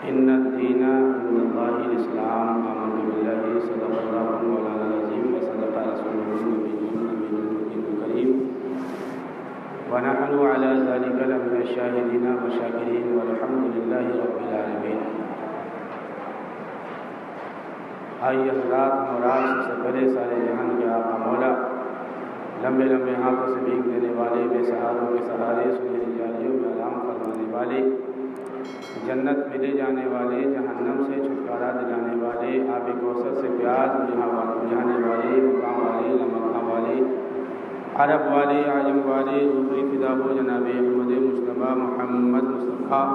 إن الدين عند الله الإسلام آمنت بالله صدق الله مولانا العظيم وصدق رسوله النبي الأمين الكريم ونحن على ذلك لمن الشاهدين والشاكرين والحمد لله رب العالمين. آئیے حضرات، مراد سب سے پہلے سارے جہان کے آقا مولا، لمبے لمبے ہاتھوں سے بھیگ دینے والے، بے سہاروں کے سہارے، سنہری جالیوں میں آرام فرمانے والے، جنت میں لے جانے والے، جہنم سے چھٹکارا دلانے والے، آب کوثر سے پیاس بجھانے والے، مقام والے، مقام والے، عرب والے، عجم والے، دوسری فدا ہو جناب احمد مصطفیٰ محمد مصطفیٰ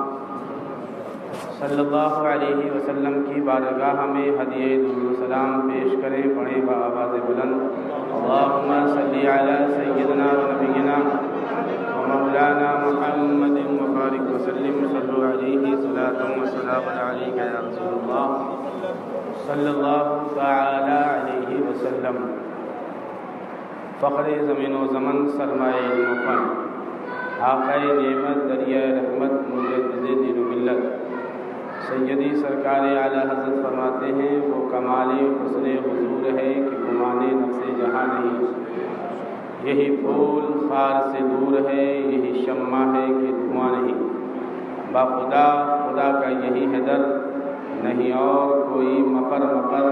صلی اللہ علیہ وسلم کی بارگاہ میں ہدیہ درود و سلام پیش کریں. پڑھیں بآواز بلند اللہم صلی علی سیدنا و نبینا و مولانا محمد وبارک وسلم. صلو علیہ صلاۃ و سلام علیک یا رسول اللہ صلی اللہ تعالی علیہ وسلم. فخر زمین و زمن، سرمایہ علم و فن، آقا نعمت، دریائے رحمت، مجدد دین و ملت، سیدی سرکار اعلیٰ حضرت فرماتے ہیں وہ کمال حسن حضور ہے کہ گمان نفس جہاں نہیں. یہی پھول خار سے دور ہے، یہی شمع ہے کہ دھواں نہیں. با خدا خدا کا یہی ہے در، نہیں اور کوئی مقر مقر.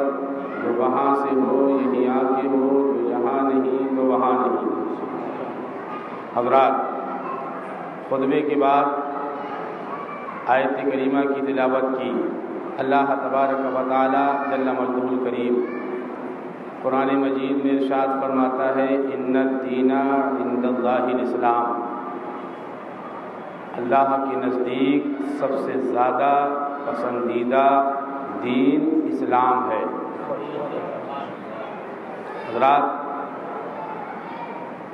جو وہاں سے ہو یہی آ کے ہو، جو یہاں نہیں تو وہاں نہیں. حضرات، خطبے کے بعد آیت کریمہ کی تلاوت کی. اللہ تبارک و تعالی جل مجدہ الکریم قرآن مجید میں ارشاد فرماتا ہے ان الدین عند اللہ الاسلام. اللہ کے نزدیک سب سے زیادہ پسندیدہ دین اسلام ہے. حضرات،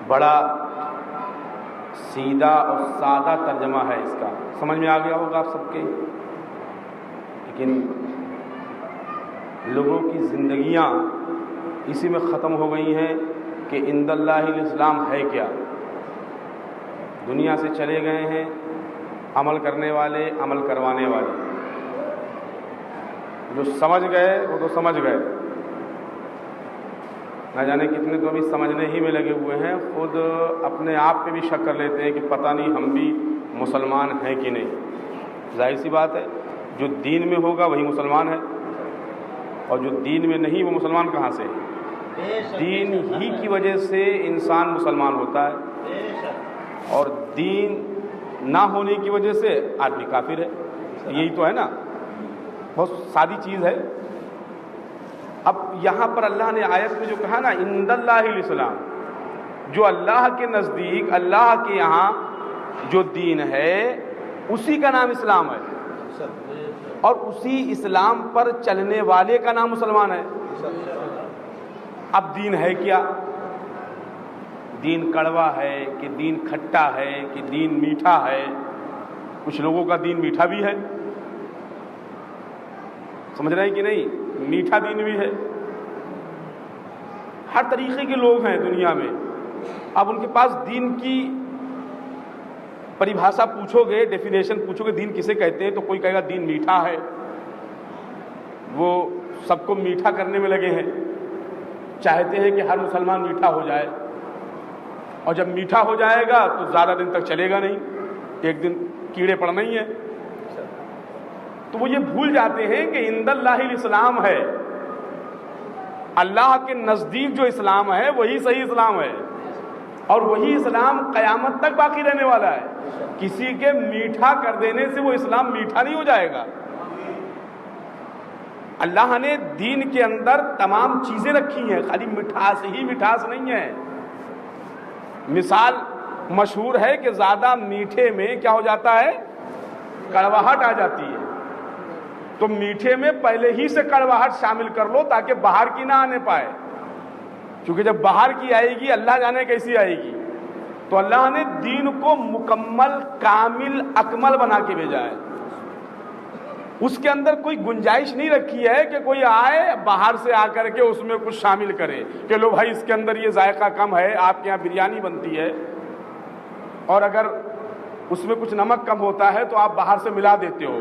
بڑا سیدھا اور سادہ ترجمہ ہے اس کا، سمجھ میں آ گیا ہوگا آپ سب کے. لیکن لوگوں کی زندگیاں اسی میں ختم ہو گئی ہیں کہ عند اللہ الاسلام ہے کیا. دنیا سے چلے گئے ہیں عمل کرنے والے، عمل کروانے والے. جو سمجھ گئے وہ تو سمجھ گئے، نہ جانے کتنے تو ابھی سمجھنے ہی میں لگے ہوئے ہیں. خود اپنے آپ پہ بھی شک کر لیتے ہیں کہ پتہ نہیں ہم بھی مسلمان ہیں کہ نہیں. ظاہر سی بات ہے، جو دین میں ہوگا وہی مسلمان ہے، اور جو دین میں نہیں وہ مسلمان کہاں سے ہے؟ دین ہی کی وجہ سے انسان مسلمان ہوتا ہے، اور دین نہ ہونے کی وجہ سے آدمی کافر ہے. یہی تو ہے نا، بہت سادی چیز ہے. اب یہاں پر اللہ نے آیت میں جو کہا نا عند اللہ الاسلام، جو اللہ کے نزدیک، اللہ کے یہاں جو دین ہے اسی کا نام اسلام ہے، اور اسی اسلام پر چلنے والے کا نام مسلمان ہے. اب دین ہے کیا؟ دین کڑوا ہے کہ دین کھٹا ہے کہ دین میٹھا ہے؟ کچھ لوگوں کا دین میٹھا بھی ہے، سمجھ رہے ہیں کہ نہیں؟ میٹھا دین بھی ہے. ہر طریقے کے لوگ ہیں دنیا میں. اب ان کے پاس دین کی پریبھاشا پوچھو گے، ڈیفینیشن پوچھو گے دین کسے کہتے ہیں، تو کوئی کہے گا دین میٹھا ہے. وہ سب کو میٹھا کرنے میں لگے ہیں، چاہتے ہیں کہ ہر مسلمان میٹھا ہو جائے، اور جب میٹھا ہو جائے گا تو زیادہ دن تک چلے گا نہیں، ایک دن کیڑے پڑنا ہی ہے. تو وہ یہ بھول جاتے ہیں کہ عند اللہ الاسلام ہے، اللہ کے نزدیک جو اسلام ہے وہی صحیح اسلام ہے، اور وہی اسلام قیامت تک باقی رہنے والا ہے. کسی کے میٹھا کر دینے سے وہ اسلام میٹھا نہیں ہو جائے گا. اللہ نے دین کے اندر تمام چیزیں رکھی ہیں، خالی مٹھاس ہی مٹھاس نہیں ہے. مثال مشہور ہے کہ زیادہ میٹھے میں کیا ہو جاتا ہے؟ کڑواہٹ آ جاتی ہے. تو میٹھے میں پہلے ہی سے کڑواہٹ شامل کر لو تاکہ باہر کی نہ آنے پائے، کیونکہ جب باہر کی آئے گی اللہ جانے کیسی آئے گی. تو اللہ نے دین کو مکمل، کامل، اکمل بنا کے بھیجا ہے. اس کے اندر کوئی گنجائش نہیں رکھی ہے کہ کوئی آئے باہر سے آ کر کے اس میں کچھ شامل کرے کہ لو بھائی اس کے اندر یہ ذائقہ کم ہے. آپ کے یہاں بریانی بنتی ہے اور اگر اس میں کچھ نمک کم ہوتا ہے تو آپ باہر سے ملا دیتے ہو،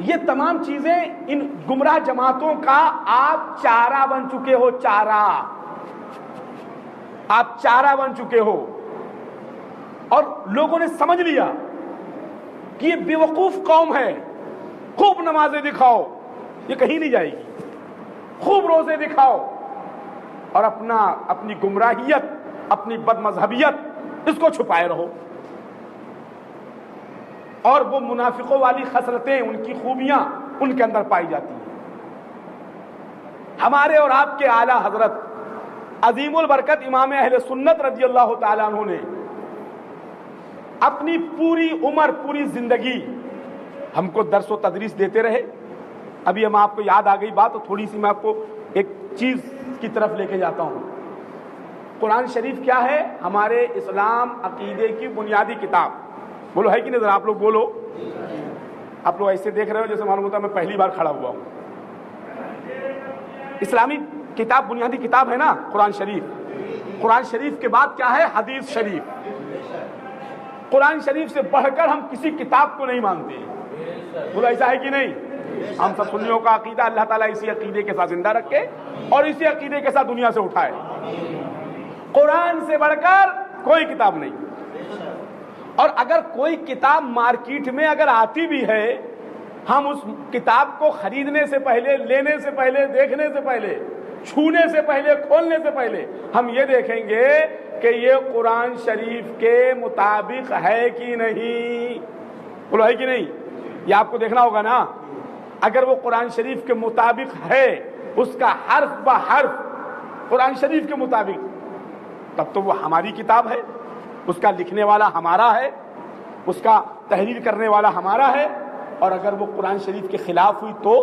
یہ تمام چیزیں ان گمراہ جماعتوں کا آپ چارہ بن چکے ہو، چارہ، آپ چارہ بن چکے ہو، اور لوگوں نے سمجھ لیا کہ یہ بیوقوف قوم ہے، خوب نمازیں دکھاؤ، یہ کہیں نہیں جائے گی، خوب روزے دکھاؤ، اور اپنی گمراہیت، اپنی بد مذہبیت اس کو چھپائے رہو، اور وہ منافقوں والی خصلتیں، ان کی خوبیاں ان کے اندر پائی جاتی ہیں۔ ہمارے اور آپ کے اعلیٰ حضرت عظیم البرکت امام اہل سنت رضی اللہ تعالیٰ عنہ نے اپنی پوری عمر، پوری زندگی ہم کو درس و تدریس دیتے رہے۔ ابھی ہم آپ کو یاد آ گئی بات، تو تھوڑی سی میں آپ کو ایک چیز کی طرف لے کے جاتا ہوں۔ قرآن شریف کیا ہے؟ ہمارے اسلام عقیدے کی بنیادی کتاب۔ بولو ہے کہ نہیں؟ ذرا آپ لوگ بولو۔ آپ لوگ ایسے دیکھ رہے ہو جیسے معلوم ہوتا ہے میں پہلی بار کھڑا ہوا ہوں۔ اسلامی کتاب، بنیادی کتاب ہے نا قرآن شریف۔ قرآن شریف کے بعد کیا ہے؟ حدیث شریف۔ قرآن شریف سے بڑھ کر ہم کسی کتاب کو نہیں مانتے۔ بولو ایسا ہے کہ نہیں؟ ہم سب سنیوں کا عقیدہ اللہ تعالیٰ اسی عقیدے کے ساتھ زندہ رکھے اور اسی عقیدے کے ساتھ دنیا سے اٹھائے۔ قرآن سے بڑھ کر کوئی کتاب نہیں، اور اگر کوئی کتاب مارکیٹ میں اگر آتی بھی ہے، ہم اس کتاب کو خریدنے سے پہلے، لینے سے پہلے، دیکھنے سے پہلے، چھونے سے پہلے، کھولنے سے پہلے ہم یہ دیکھیں گے کہ یہ قرآن شریف کے مطابق ہے کہ نہیں۔ بولو ہے کہ نہیں؟ یہ آپ کو دیکھنا ہوگا نا۔ اگر وہ قرآن شریف کے مطابق ہے، اس کا حرف بہ حرف قرآن شریف کے مطابق، تب تو وہ ہماری کتاب ہے، اس کا لکھنے والا ہمارا ہے، اس کا تحریر کرنے والا ہمارا ہے۔ اور اگر وہ قرآن شریف کے خلاف ہوئی تو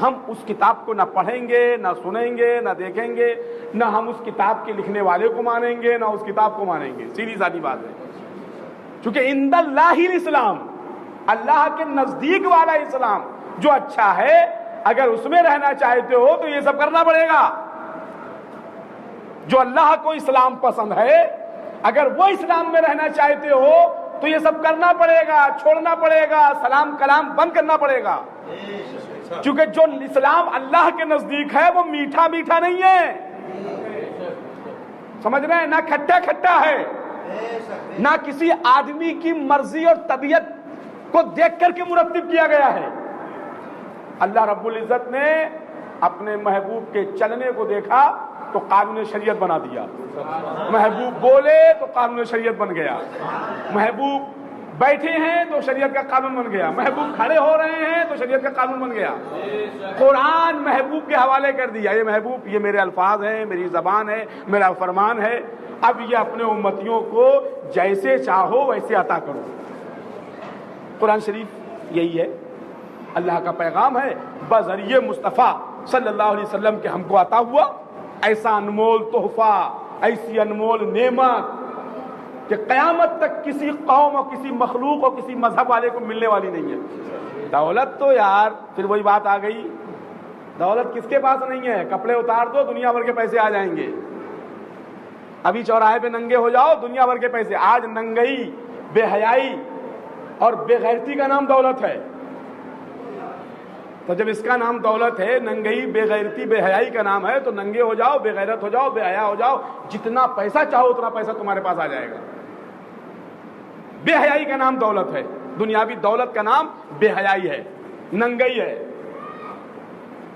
ہم اس کتاب کو نہ پڑھیں گے، نہ سنیں گے، نہ دیکھیں گے، نہ ہم اس کتاب کے لکھنے والے کو مانیں گے، نہ اس کتاب کو مانیں گے۔ سیدھی سادی بات ہے۔ چونکہ عند اللہ الاسلام، اللہ کے نزدیک والا اسلام جو اچھا ہے، اگر اس میں رہنا چاہتے ہو تو یہ سب کرنا پڑے گا۔ جو اللہ کو اسلام پسند ہے، اگر وہ اسلام میں رہنا چاہتے ہو تو یہ سب کرنا پڑے گا، چھوڑنا پڑے گا، سلام کلام بند کرنا پڑے گا۔ کیونکہ جو اسلام اللہ کے نزدیک ہے وہ میٹھا میٹھا نہیں ہے، سمجھ رہے ہیں؟ نہ کھٹا کھٹا ہے، نہ کسی آدمی کی مرضی اور طبیعت کو دیکھ کر کے مرتب کیا گیا ہے۔ اللہ رب العزت نے اپنے محبوب کے چلنے کو دیکھا تو قانون شریعت بنا دیا۔ محبوب بولے تو قانون شریعت بن گیا، محبوب بیٹھے ہیں تو شریعت کا قانون بن گیا، محبوب کھڑے ہو رہے ہیں تو شریعت کا قانون بن گیا۔ قرآن محبوب کے حوالے کر دیا، یہ محبوب، یہ میرے الفاظ ہیں، میری زبان ہے، میرا فرمان ہے، اب یہ اپنے امتیوں کو جیسے چاہو ویسے عطا کرو۔ قرآن شریف یہی ہے، اللہ کا پیغام ہے، بذریعہ مصطفیٰ صلی اللہ علیہ وسلم کے ہم کو عطا ہوا ایسا انمول تحفہ، ایسی انمول نعمت کہ قیامت تک کسی قوم اور کسی مخلوق اور کسی مذہب والے کو ملنے والی نہیں ہے۔ دولت تو یار پھر وہی بات آ گئی، دولت کس کے پاس نہیں ہے؟ کپڑے اتار دو دنیا بھر کے پیسے آ جائیں گے۔ ابھی چوراہے پہ ننگے ہو جاؤ، دنیا بھر کے پیسے۔ آج ننگئی، بے حیائی اور بے غیرتی کا نام دولت ہے، تو جب اس کا نام دولت ہے، ننگئی، بے غیرتی، بے حیائی کا نام ہے، تو ننگے ہو جاؤ، بے غیرت ہو جاؤ، بے حیا ہو جاؤ، جتنا پیسہ چاہو اتنا پیسہ تمہارے پاس آ جائے گا۔ بے حیائی کا نام دولت ہے، دنیاوی دولت کا نام بے حیائی ہے، ننگئی ہے۔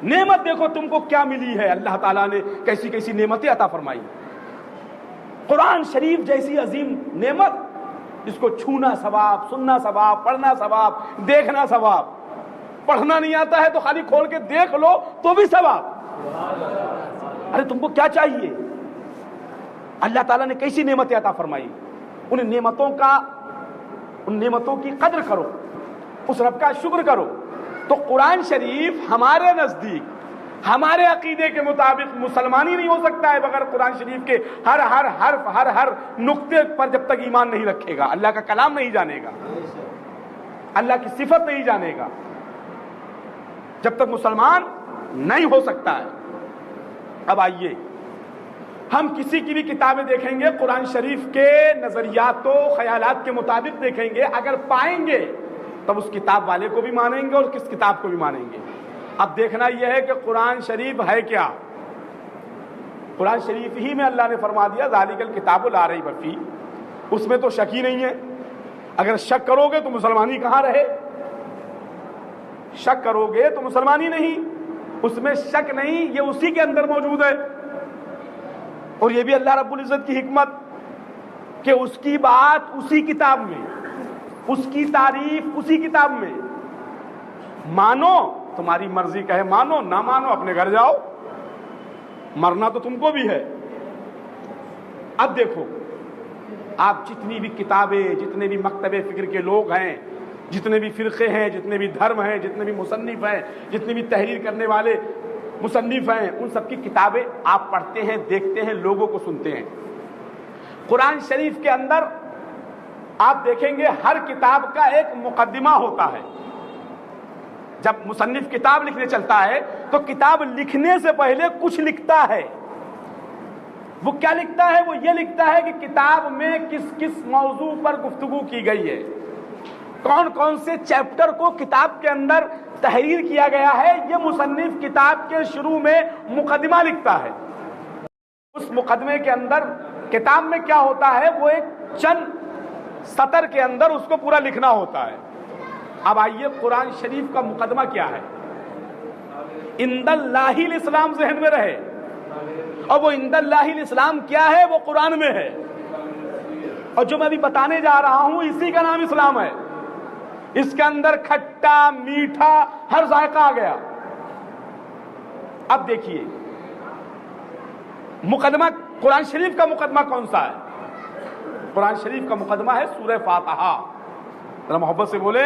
نعمت دیکھو تم کو کیا ملی ہے، اللہ تعالیٰ نے کیسی کیسی نعمتیں عطا فرمائی۔ قرآن شریف جیسی عظیم نعمت، اس کو چھونا ثواب، سننا ثواب، پڑھنا ثواب، دیکھنا ثواب۔ پڑھنا نہیں آتا ہے تو خالی کھول کے دیکھ لو تو بھی ثواب۔ ارے تم کو کیا چاہیے؟ اللہ تعالیٰ نے کیسی نعمتیں عطا فرمائی، ان نعمتوں کی قدر کرو، اس رب کا شکر کرو۔ تو قرآن شریف ہمارے نزدیک، ہمارے عقیدے کے مطابق مسلمان ہی نہیں ہو سکتا ہے بغیر قرآن شریف کے ہر حرف، ہر نقطے پر جب تک ایمان نہیں رکھے گا، اللہ کا کلام نہیں جانے گا، اللہ کی صفت نہیں جانے گا، جب تک مسلمان نہیں ہو سکتا ہے۔ اب آئیے ہم کسی کی بھی کتابیں دیکھیں گے، قرآن شریف کے نظریات و خیالات کے مطابق دیکھیں گے، اگر پائیں گے تب اس کتاب والے کو بھی مانیں گے اور کس کتاب کو بھی مانیں گے۔ اب دیکھنا یہ ہے کہ قرآن شریف ہے کیا۔ قرآن شریف ہی میں اللہ نے فرما دیا ذالک الکتاب لا ریب فیہ، اس میں تو شک ہی نہیں ہے۔ اگر شک کرو گے تو مسلمانی کہاں رہے؟ شک کرو گے تو مسلمانی نہیں، اس میں شک نہیں، یہ اسی کے اندر موجود ہے۔ اور یہ بھی اللہ رب العزت کی حکمت کہ اس کی بات اسی کتاب میں، اس کی تعریف اسی کتاب میں۔ مانو، تمہاری مرضی کہے مانو، نہ مانو اپنے گھر جاؤ، مرنا تو تم کو بھی ہے۔ اب دیکھو، آپ جتنی بھی کتابیں، جتنے بھی مکتب فکر کے لوگ ہیں، جتنے بھی فرقے ہیں، جتنے بھی دھرم ہیں، جتنے بھی مصنف ہیں، جتنے بھی تحریر کرنے والے مصنف ہیں، ان سب کی کتابیں آپ پڑھتے ہیں، دیکھتے ہیں، لوگوں کو سنتے ہیں۔ قرآن شریف کے اندر آپ دیکھیں گے ہر کتاب کا ایک مقدمہ ہوتا ہے۔ جب مصنف کتاب لکھنے چلتا ہے تو کتاب لکھنے سے پہلے کچھ لکھتا ہے۔ وہ کیا لکھتا ہے؟ وہ یہ لکھتا ہے کہ کتاب میں کس کس موضوع پر گفتگو کی گئی ہے، کون کون سے چیپٹر کو کتاب کے اندر تحریر کیا گیا ہے۔ یہ مصنف کتاب کے شروع میں مقدمہ لکھتا ہے۔ اس مقدمے کے اندر کتاب میں کیا ہوتا ہے، وہ ایک چند سطر کے اندر اس کو پورا لکھنا ہوتا ہے۔ اب آئیے قرآن شریف کا مقدمہ کیا ہے؟ عند اللہ الاسلام ذہن میں رہے، اور وہ عند اللہ الاسلام کیا ہے؟ وہ قرآن میں ہے، اور جو میں ابھی بتانے جا رہا ہوں اسی کا نام اسلام ہے۔ اس کے اندر کھٹا میٹھا ہر ذائقہ آ گیا۔ اب دیکھیے مقدمہ قرآن شریف کا مقدمہ کون سا ہے؟ قرآن شریف کا مقدمہ ہے سورہ فاتحہ۔ ذرا محبت سے بولے،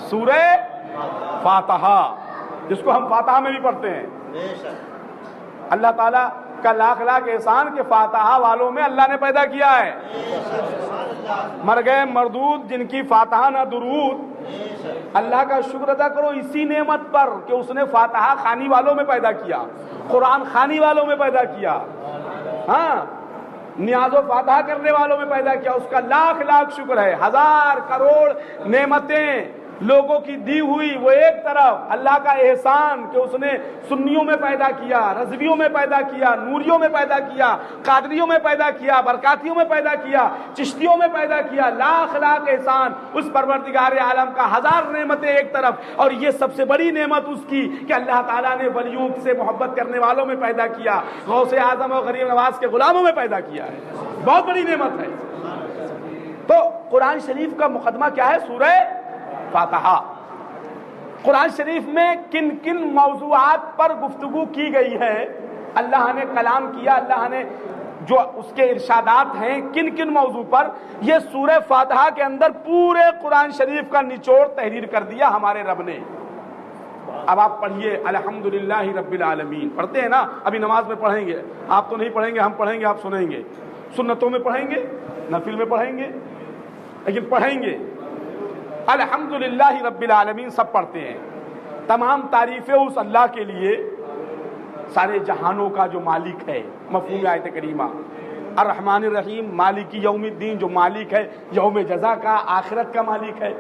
سورہ فاتحہ، جس کو ہم فاتحہ میں بھی پڑھتے ہیں۔ اللہ تعالیٰ کا لاکھ لاکھ احسان کہ فاتحہ والوں میں اللہ نے پیدا کیا ہے۔ مر گئے مردود جن کی فاتحہ نہ درود، اللہ کا شکر ادا کرو اسی نعمت پر کہ اس نے فاتحہ خوانی والوں میں پیدا کیا، قرآن خوانی والوں میں پیدا کیا، ہاں نیاز و فاتحہ کرنے والوں میں پیدا کیا۔ اس کا لاکھ لاکھ شکر ہے۔ ہزار کروڑ نعمتیں لوگوں کی دی ہوئی، وہ ایک طرف اللہ کا احسان کہ اس نے سنیوں میں پیدا کیا، رضویوں میں پیدا کیا، نوریوں میں پیدا کیا، قادریوں میں پیدا کیا، برکاتیوں میں پیدا کیا، چشتیوں میں پیدا کیا۔ لاکھ لاکھ احسان اس پروردگار عالم کا، ہزار نعمتیں ایک طرف، اور یہ سب سے بڑی نعمت اس کی کہ اللہ تعالیٰ نے ولیوں سے محبت کرنے والوں میں پیدا کیا، غوث اعظم اور غریب نواز کے غلاموں میں پیدا کیا ہے۔ بہت بڑی نعمت ہے۔ تو قرآن شریف کا مقدمہ کیا ہے؟ سورہ فاتحہ۔ قرآن شریف میں کن کن موضوعات پر گفتگو کی گئی ہے، اللہ نے کلام کیا، اللہ نے جو اس کے ارشادات ہیں کن کن موضوع پر، یہ سورہ فاتحہ کے اندر پورے قرآن شریف کا نچوڑ تحریر کر دیا ہمارے رب نے۔ اب آپ پڑھیے الحمدللہ رب العالمین، پڑھتے ہیں نا، ابھی نماز میں پڑھیں گے، آپ تو نہیں پڑھیں گے، ہم پڑھیں گے، آپ سنیں گے، سنتوں میں پڑھیں گے، نفل میں پڑھیں گے، لیکن پڑھیں گے الحمدللہ رب العالمین سب پڑھتے ہیں۔ تمام تعریفیں اس اللہ کے لیے سارے جہانوں کا جو مالک ہے، مفہوم آیت کریمہ۔ الرحمن الرحیم، مالک یوم الدین، جو مالک ہے یوم جزا کا، آخرت کا مالک ہے۔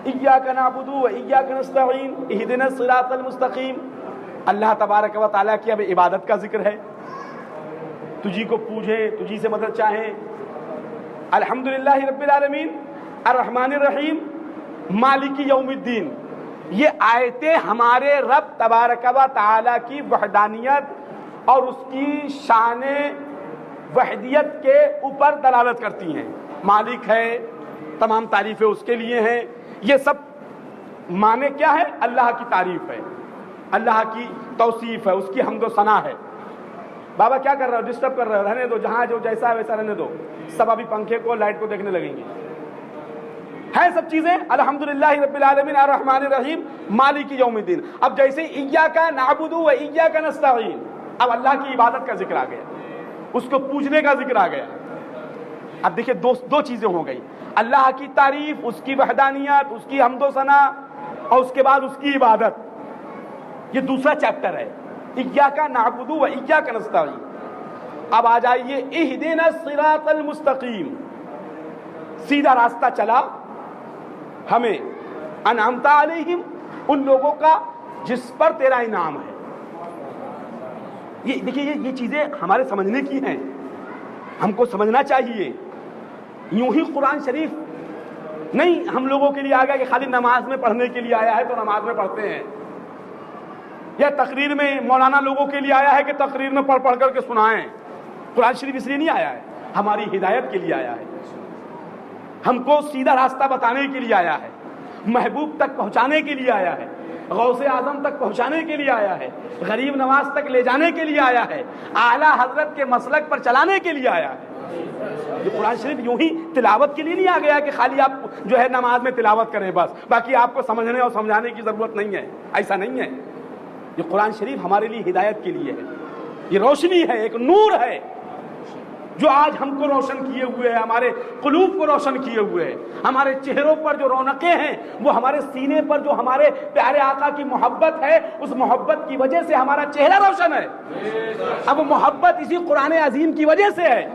ایاک نعبد و ایاک نستعین اہدنا الصراط المستقیم، اللہ تبارک و تعالیٰ کی اب عبادت کا ذکر ہے، تجھی کو پوجیں، تجھی سے مدد چاہیں۔ الحمدللہ رب العالمین، الرحمن الرحیم، مالک یوم الدین، یہ آیتیں ہمارے رب تبارک و تعالیٰ کی وحدانیت اور اس کی شان وحدیت کے اوپر دلالت کرتی ہیں۔ مالک ہے، تمام تعریفیں اس کے لیے ہیں، یہ سب معنی کیا ہے؟ اللہ کی تعریف ہے، اللہ کی توصیف ہے، اس کی حمد و ثنا ہے۔ بابا کیا کر رہے ہو؟ ڈسٹرب کر رہے ہو؟ رہنے دو، جہاں جو جیسا ہے ویسا رہنے دو، سب ابھی پنکھے کو لائٹ کو دیکھنے لگیں گے۔ ہے سب چیزیں الحمدللہ رب العالمین الرحمن الرحیم مالک یوم الدین۔ اب جیسے ایاک نعبد و ایاک نستعین، اب اللہ کی عبادت کا ذکر آ گیا، اس کو پوجنے کا ذکر آ گیا۔ اب دیکھیں دو چیزیں ہو گئی، اللہ کی تعریف، اس کی وحدانیت، اس کی حمد و ثنا، اور اس کے بعد اس کی عبادت۔ یہ دوسرا چیپٹر ہے، ایاک نعبد و ایاک نستعین۔ اب آ جائیے اہدنا الصراط المستقیم، سیدھا راستہ چلا، ہمیں انعمت علیہم ان لوگوں کا جس پر تیرا انعام ہے. یہ دیکھیے یہ چیزیں ہمارے سمجھنے کی ہیں, ہم کو سمجھنا چاہیے. یوں ہی قرآن شریف نہیں ہم لوگوں کے لیے آ گیا کہ خالی نماز میں پڑھنے کے لیے آیا ہے تو نماز میں پڑھتے ہیں, یا تقریر میں مولانا لوگوں کے لیے آیا ہے کہ تقریر میں پڑھ پڑھ کر کے سنائیں. قرآن شریف اس لیے نہیں آیا ہے, ہماری ہدایت کے لیے آیا ہے, ہم کو سیدھا راستہ بتانے کے لیے آیا ہے, محبوب تک پہنچانے کے لیے آیا ہے, غوث اعظم تک پہنچانے کے لیے آیا ہے, غریب نواز تک لے جانے کے لیے آیا ہے, اعلیٰ حضرت کے مسلک پر چلانے کے لیے آیا ہے. یہ قرآن شریف یوں ہی تلاوت کے لیے نہیں آ گیا کہ خالی آپ جو ہے نماز میں تلاوت کریں بس, باقی آپ کو سمجھنے اور سمجھانے کی ضرورت نہیں ہے. ایسا نہیں ہے. یہ قرآن شریف ہمارے لیے ہدایت کے لیے ہے, یہ روشنی ہے, ایک نور ہے جو آج ہم کو روشن کیے ہوئے ہے, ہمارے قلوب کو روشن کیے ہوئے ہے. ہمارے چہروں پر جو رونقیں ہیں وہ ہمارے سینے پر جو ہمارے پیارے آقا کی محبت ہے, اس محبت کی وجہ سے ہمارا چہرہ روشن ہے. اب وہ محبت اسی قرآن عظیم کی وجہ سے ہے.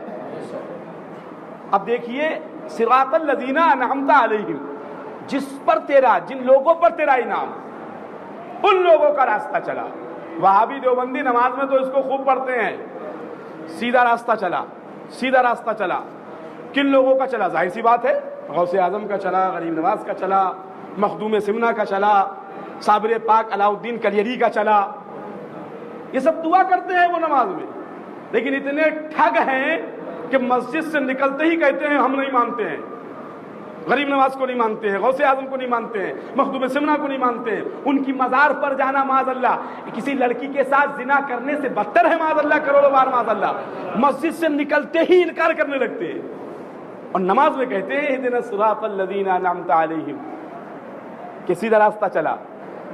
اب دیکھیے صراط الذین انعمت علیہم, جس پر تیرا, جن لوگوں پر تیرا انعام, ان لوگوں کا راستہ چلا. وہابی دیوبندی نماز میں تو اس کو خوب پڑھتے ہیں, سیدھا راستہ چلا, سیدھا راستہ چلا. کن لوگوں کا چلا؟ ظاہر سی بات ہے, غوث اعظم کا چلا, غریب نواز کا چلا, مخدوم سمنا کا چلا, صابر پاک علاؤ الدین کلیری کا چلا. یہ سب دعا کرتے ہیں وہ نماز میں, لیکن اتنے ٹھگ ہیں کہ مسجد سے نکلتے ہی کہتے ہیں ہم نہیں مانتے ہیں, غریب نواز کو نہیں مانتے ہیں, غوث اعظم کو نہیں مانتے ہیں, مخدوم سمنا کو نہیں مانتے ہیں. ان کی مزار پر جانا معاذ اللہ کسی لڑکی کے ساتھ زنا کرنے سے بدتر ہے معاذ اللہ, کروڑوں بار معاذ اللہ. مسجد سے نکلتے ہی انکار کرنے لگتے ہیں اور نماز میں کہتے ہیں اہدنا الصراط الذین انعمت علیہم, کہ سیدھا راستہ چلا.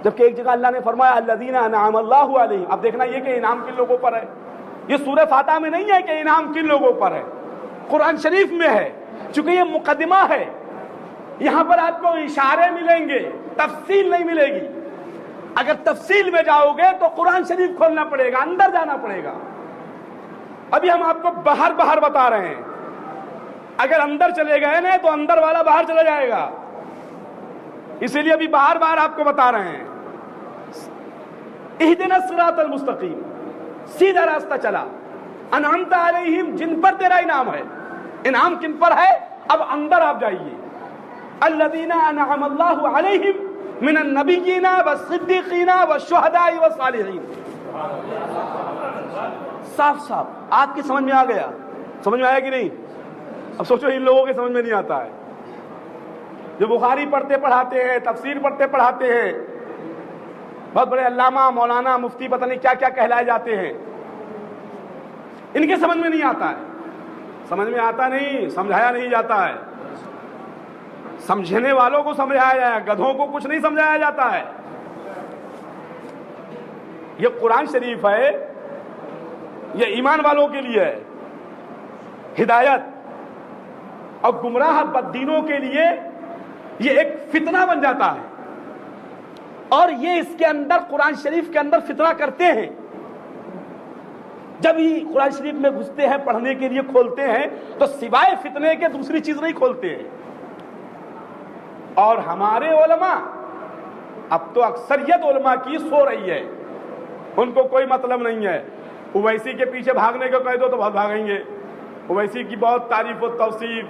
جبکہ ایک جگہ اللہ نے فرمایا الذین انعم اللہ علیہم. اب دیکھنا یہ کہ انعام کن لوگوں پر ہے, یہ سورہ فاتحہ میں نہیں ہے کہ انعام کن لوگوں پر ہے, قرآن شریف میں ہے. چونکہ یہ مقدمہ ہے, یہاں پر آپ کو اشارے ملیں گے, تفصیل نہیں ملے گی. اگر تفصیل میں جاؤ گے تو قرآن شریف کھولنا پڑے گا, اندر جانا پڑے گا. ابھی ہم آپ کو باہر بتا رہے ہیں, اگر اندر چلے گئے نا تو اندر والا باہر چلا جائے گا, اسی لیے ابھی باہر آپ کو بتا رہے ہیں. اہدنا الصراط المستقیم, سیدھا راستہ چلا. انعمت علیہم, جن پر تیرا انعام ہے. انعام کن پر ہے؟ اب اندر آپ جائیے. الذین انعم اللہ علیہم من النبیین والصدیقین والشہداء والصالحین. صاف صاف آپ کی سمجھ میں آ گیا؟ سمجھ میں آیا کہ نہیں؟ اب سوچو ان لوگوں کے سمجھ میں نہیں آتا ہے جو بخاری پڑھتے پڑھاتے ہیں, تفسیر پڑھتے پڑھاتے ہیں, بہت بڑے علامہ مولانا مفتی پتہ نہیں کیا کیا کہلائے جاتے ہیں, ان کے سمجھ میں نہیں آتا ہے. سمجھ میں آتا نہیں, سمجھایا نہیں جاتا ہے. سمجھنے والوں کو سمجھایا جائے, گدھوں کو کچھ نہیں سمجھایا جاتا ہے. یہ قرآن شریف ہے, یہ ایمان والوں کے لیے ہے ہدایت, اور گمراہ بددینوں کے لیے یہ ایک فتنہ بن جاتا ہے. اور یہ اس کے اندر قرآن شریف کے اندر فتنہ کرتے ہیں. جب ہی قرآن شریف میں گھستے ہیں, پڑھنے کے لیے کھولتے ہیں, تو سوائے فتنے کے دوسری چیز نہیں کھولتے ہیں. اور ہمارے علماء, اب تو اکثریت علماء کی سو رہی ہے, ان کو کوئی مطلب نہیں ہے. اویسی کے پیچھے بھاگنے کو کہہ دو تو بہت بھاگیں گے, اویسی کی بہت تعریف و توصیف.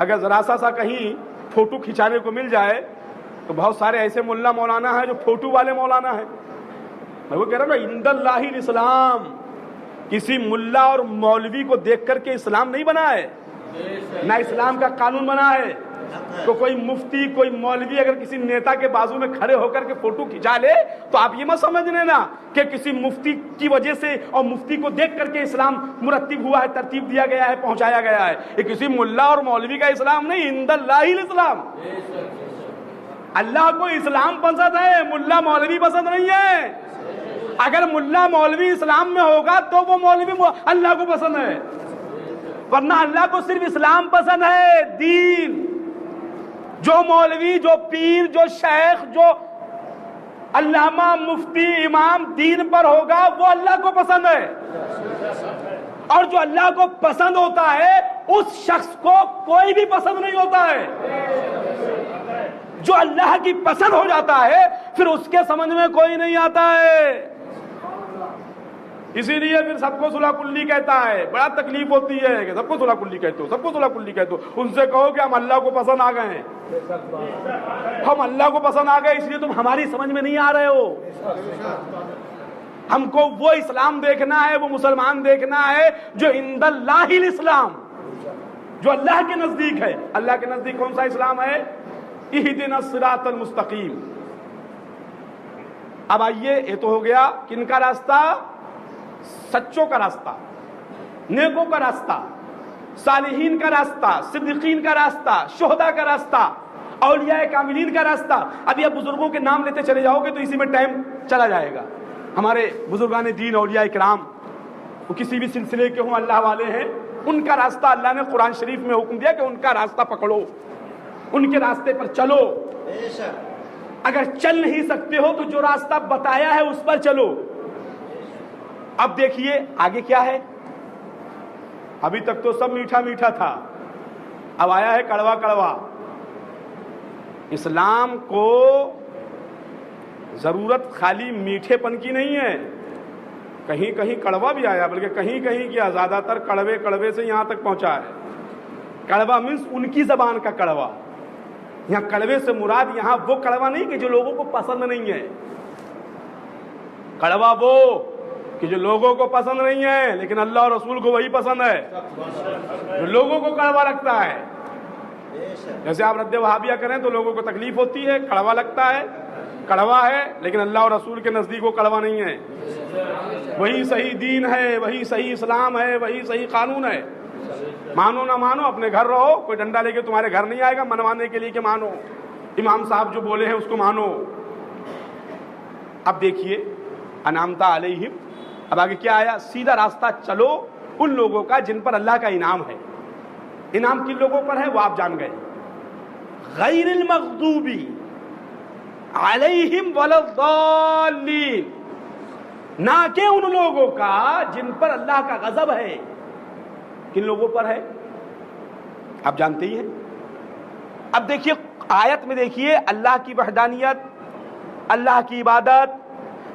اگر ذرا سا کہیں فوٹو کھنچانے کو مل جائے تو بہت سارے ایسے ملا مولانا ہیں جو فوٹو والے مولانا ہیں. میں وہ کہہ رہا ہوں عند اللہ الاسلام, کسی ملا اور مولوی کو دیکھ کر کے اسلام نہیں بنا ہے, نہ اسلام کا قانون بنا ہے. تو کوئی مفتی, کوئی مولوی اگر کسی نیتا کے بازو میں کھڑے ہو کر کے فوٹو کھنچا لے تو آپ یہ مت سمجھ لینا کہ کسی مفتی کی وجہ سے اور مفتی کو دیکھ کر کے اسلام مرتب ہوا ہے, ترتیب دیا گیا ہے, پہنچایا گیا ہے. یہ کسی ملا اور مولوی کا اسلام نہیں, عند اللہ الاسلام. اللہ کو اسلام پسند ہے, ملا مولوی پسند نہیں ہے. اگر ملا مولوی اسلام میں ہوگا تو وہ مولوی اللہ کو پسند ہے, ورنہ اللہ کو صرف اسلام پسند ہے, دین. جو مولوی, جو پیر, جو شیخ, جو علامہ, مفتی, امام دین پر ہوگا وہ اللہ کو پسند ہے. اور جو اللہ کو پسند ہوتا ہے اس شخص کو کوئی بھی پسند نہیں ہوتا ہے. جو اللہ کی پسند ہو جاتا ہے پھر اس کے سمجھ میں کوئی نہیں آتا ہے. اسی لیے پھر سب کو صلح کلی کہتا ہے. بڑا تکلیف ہوتی ہے کہ سب کو صلح کلی کہتے ہو, سب کو صلح کلی کہتے ہو. ان سے کہو کہ ہم اللہ کو پسند آ گئے ہیں, ہم اللہ کو پسند آ گئے اس لیے تم ہماری سمجھ میں نہیں آ رہے ہو. ہم کو وہ اسلام دیکھنا ہے, وہ مسلمان دیکھنا ہے جو عند اللہ الاسلام, جو اللہ کے نزدیک ہے. اللہ کے نزدیک کون سا اسلام ہے؟ اہدنا الصراط المستقیم. اب آئیے, یہ تو ہو گیا کن کا راستہ؟ سچوں کا راستہ, نیکوں کا راستہ, صالحین کا راستہ, صدیقین کا راستہ, شہداء کا راستہ, اولیاء کاملین کا راستہ. ابھی اب بزرگوں کے نام لیتے چلے جاؤ گے تو اسی میں ٹائم چلا جائے گا. ہمارے بزرگان دین اولیاء کرام وہ کسی بھی سلسلے کے ہوں, اللہ والے ہیں, ان کا راستہ اللہ نے قرآن شریف میں حکم دیا کہ ان کا راستہ پکڑو, ان کے راستے پر چلو. اگر چل نہیں سکتے ہو تو جو راستہ بتایا ہے اس پر چلو. اب دیکھیے آگے کیا ہے. ابھی تک تو سب میٹھا میٹھا تھا, اب آیا ہے کڑوا کڑوا. اسلام کو ضرورت خالی میٹھے پن کی نہیں ہے, کہیں کہیں کڑوا بھی آیا, بلکہ کہیں کہیں کیا زیادہ تر کڑوے کڑوے سے یہاں تک پہنچا ہے. کڑوا مینس ان کی زبان کا کڑوا. یہاں کڑوے سے مراد یہاں وہ کڑوا نہیں کہ جو لوگوں کو پسند نہیں ہے. کڑوا وہ کہ جو لوگوں کو پسند نہیں ہے لیکن اللہ اور رسول کو وہی پسند ہے, جو لوگوں کو کڑوا لگتا ہے. جیسے آپ رد وہابیہ کریں تو لوگوں کو تکلیف ہوتی ہے, کڑوا لگتا ہے, کڑوا ہے, لیکن اللہ اور رسول کے نزدیک وہ کڑوا نہیں ہے. وہی صحیح دین ہے, وہی صحیح اسلام ہے, وہی صحیح قانون ہے. مانو نہ مانو اپنے گھر رہو, کوئی ڈنڈا لے کے تمہارے گھر نہیں آئے گا منوانے کے لیے کہ مانو, امام صاحب جو بولے ہیں اس کو مانو. اب دیکھیے انعمت علیہم, اب آگے کیا آیا؟ سیدھا راستہ چلو ان لوگوں کا جن پر اللہ کا انعام ہے. انعام کن لوگوں پر ہے وہ آپ جان گئے, غیر المغضوب علیہم ولا الضالین, نہ کہ ان لوگوں کا جن پر اللہ کا غضب ہے. کن لوگوں پر ہے آپ جانتے ہی ہیں. اب دیکھیے آیت میں دیکھیے اللہ کی وحدانیت, اللہ کی عبادت,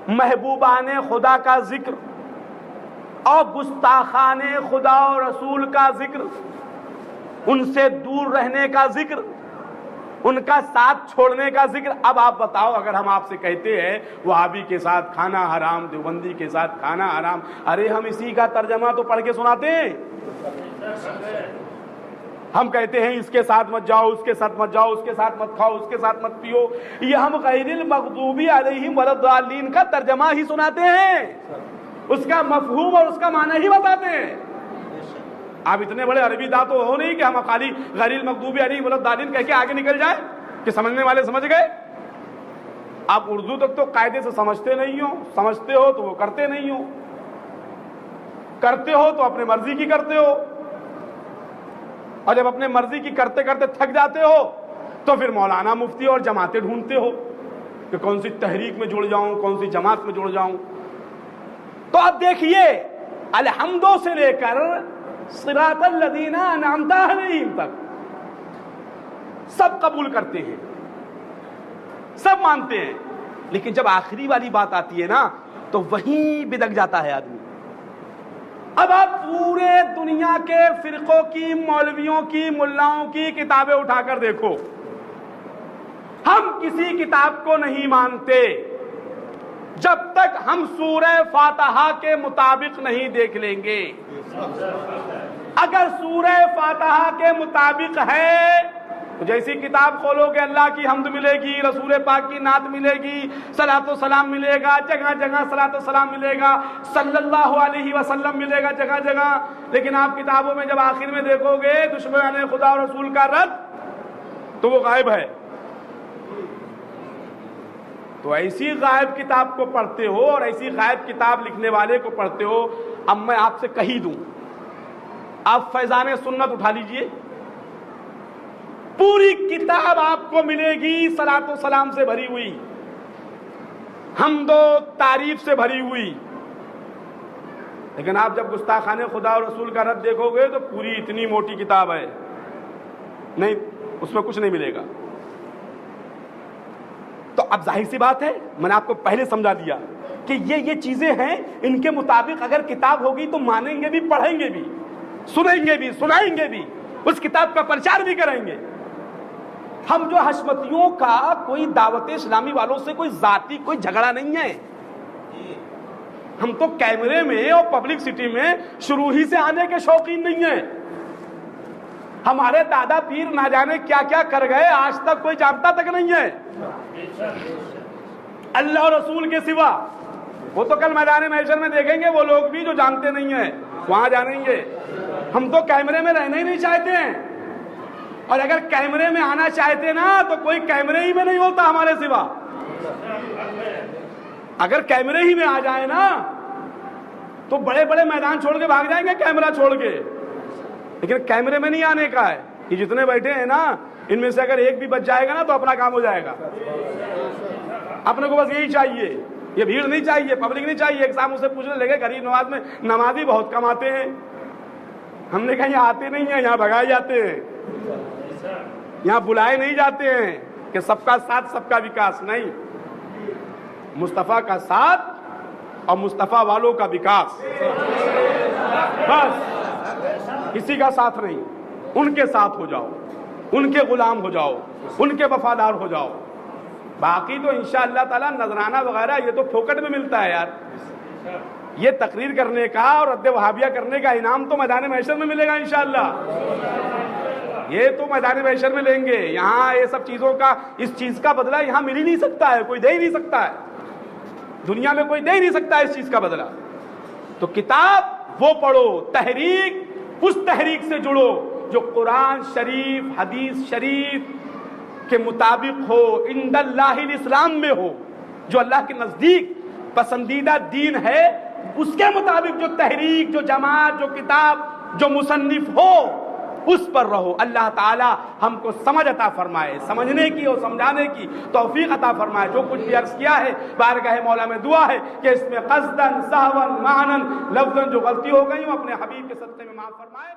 محبوبان خدا کا ذکر اور گستاخان خدا اور رسول کا ذکر, ان سے دور رہنے کا ذکر, ان کا ساتھ چھوڑنے کا ذکر. اب آپ بتاؤ اگر ہم آپ سے کہتے ہیں وہابی کے ساتھ کھانا حرام, دیوبندی کے ساتھ کھانا حرام, ارے ہم اسی کا ترجمہ تو پڑھ کے سناتے ہیں. ہم کہتے ہیں اس کے ساتھ مت جاؤ, اس کے ساتھ مت جاؤ, اس کے ساتھ مت کھاؤ, اس کے ساتھ مت پیو. یہ ہم غیر المغضوب علیہم ولا الضالین کا ترجمہ ہی سناتے ہیں, اس کا مفہوم اور اس کا معنی ہی بتاتے ہیں. آپ اتنے بڑے عربی داں تو ہو نہیں کہ ہم خالی غیر المغضوب علیہم ولا الضالین کہہ کے آگے نکل جائیں کہ سمجھنے والے سمجھ گئے. آپ اردو تک تو قاعدے سے سمجھتے نہیں ہو, سمجھتے ہو تو وہ کرتے نہیں ہو, کرتے ہو تو اپنے مرضی کی کرتے ہو, اور جب اپنے مرضی کی کرتے کرتے تھک جاتے ہو تو پھر مولانا مفتی اور جماعتیں ڈھونڈتے ہو کہ کون سی تحریک میں جڑ جاؤں, کون سی جماعت میں جڑ جاؤں. تو اب دیکھیے الحمدوں سے لے کر صراط الذین انعمت علیہم تک سب قبول کرتے ہیں, سب مانتے ہیں, لیکن جب آخری والی بات آتی ہے نا تو وہیں بدک جاتا ہے آدمی. اب آپ پورے دنیا کے فرقوں کی, مولویوں کی, ملاؤں کی کتابیں اٹھا کر دیکھو, ہم کسی کتاب کو نہیں مانتے جب تک ہم سورہ فاتحہ کے مطابق نہیں دیکھ لیں گے. اگر سورہ فاتحہ کے مطابق ہے تو جیسی کتاب کھولو گے اللہ کی حمد ملے گی, رسول پاک کی نعت ملے گی, صلاۃ و سلام ملے گا, جگہ جگہ صلاۃ و سلام ملے گا, صلی اللہ علیہ وسلم ملے گا جگہ جگہ. لیکن آپ کتابوں میں جب آخر میں دیکھو گے دشمنان خدا اور رسول کا رد تو وہ غائب ہے. تو ایسی غائب کتاب کو پڑھتے ہو اور ایسی غائب کتاب لکھنے والے کو پڑھتے ہو. اب میں آپ سے کہی دوں, آپ فیضان سنت اٹھا لیجئے, پوری کتاب آپ کو ملے گی صلاۃ و سلام سے بھری ہوئی, حمد و تعریف سے بھری ہوئی. لیکن آپ جب گستاخانِ خدا اور رسول کا رد دیکھو گے تو پوری اتنی موٹی کتاب ہے، نہیں اس میں کچھ نہیں ملے گا۔ تو اب ظاہر سی بات ہے، میں نے آپ کو پہلے سمجھا دیا کہ یہ چیزیں ہیں، ان کے مطابق اگر کتاب ہوگی تو مانیں گے بھی، پڑھیں گے بھی، سنیں گے بھی، سنائیں گے بھی، اس کتاب کا پرچار بھی کریں گے۔ ہم جو حشمتیوں کا کوئی دعوت اسلامی والوں سے کوئی ذاتی کوئی جھگڑا نہیں ہے، ہم تو کیمرے میں اور پبلک سٹی میں شروع ہی سے آنے کے شوقین نہیں ہیں۔ ہمارے دادا پیر نہ جانے کیا کیا کر گئے، آج تک کوئی جانتا تک نہیں ہے اللہ اور رسول کے سوا۔ وہ تو کل میدان محشر میں دیکھیں گے وہ لوگ بھی جو جانتے نہیں ہیں، وہاں جانیں گے۔ ہم تو کیمرے میں رہنا ہی نہیں چاہتے ہیں، اور اگر کیمرے میں آنا چاہتے نا تو کوئی کیمرے ہی میں نہیں ہوتا ہمارے سوا۔ اگر کیمرے ہی میں آ جائیں نا تو بڑے بڑے میدان چھوڑ کے بھاگ جائیں گے کیمرہ چھوڑ کے، لیکن کیمرے میں نہیں آنے کا ہے۔ یہ جتنے بیٹھے ہیں نا ان میں سے اگر ایک بھی بچ جائے گا نا تو اپنا کام ہو جائے گا۔ اپنے کو بس یہی چاہیے، یہ بھیڑ نہیں چاہیے، پبلک نہیں چاہیے۔ ایک صاحب اسے پوچھنے لگے غریب نواز میں نمازی بہت کم آتے ہیں، ہم نے کہا یہاں آتے نہیں ہیں، یہاں بھگائے جاتے ہیں، یہاں بلائے نہیں جاتے ہیں کہ سب کا ساتھ سب کا وکاس، نہیں، مصطفیٰ کا ساتھ اور مصطفیٰ والوں کا وکاس، بس کسی کا ساتھ نہیں۔ ان کے ساتھ ہو جاؤ، ان کے غلام ہو جاؤ، ان کے وفادار ہو جاؤ۔ باقی تو انشاءاللہ تعالی نذرانہ وغیرہ یہ تو پھوکٹ میں ملتا ہے یار، یہ تقریر کرنے کا اور رد وہابیہ کرنے کا انعام تو میدان محشر میں ملے گا انشاءاللہ، یہ تو میدان محشر میں لیں گے۔ یہاں یہ سب چیزوں کا، اس چیز کا بدلہ یہاں مل ہی نہیں سکتا ہے، کوئی دے ہی نہیں سکتا ہے، دنیا میں کوئی دے ہی نہیں سکتا ہے اس چیز کا بدلہ۔ تو کتاب وہ پڑھو، تحریک اس تحریک سے جڑو جو قرآن شریف حدیث شریف کے مطابق ہو، عند اللہ الاسلام میں ہو، جو اللہ کے نزدیک پسندیدہ دین ہے اس کے مطابق جو تحریک، جو جماعت، جو کتاب، جو مصنف ہو اس پر رہو۔ اللہ تعالی ہم کو سمجھ عطا فرمائے، سمجھنے کی اور سمجھانے کی توفیق عطا فرمائے۔ جو کچھ بھی عرض کیا ہے بارگاہ مولا میں دعا ہے کہ اس میں قصداً سہواً معناً لفظاً جو غلطی ہو گئی ہوں اپنے حبیب کے صدقے میں معاف فرمائے۔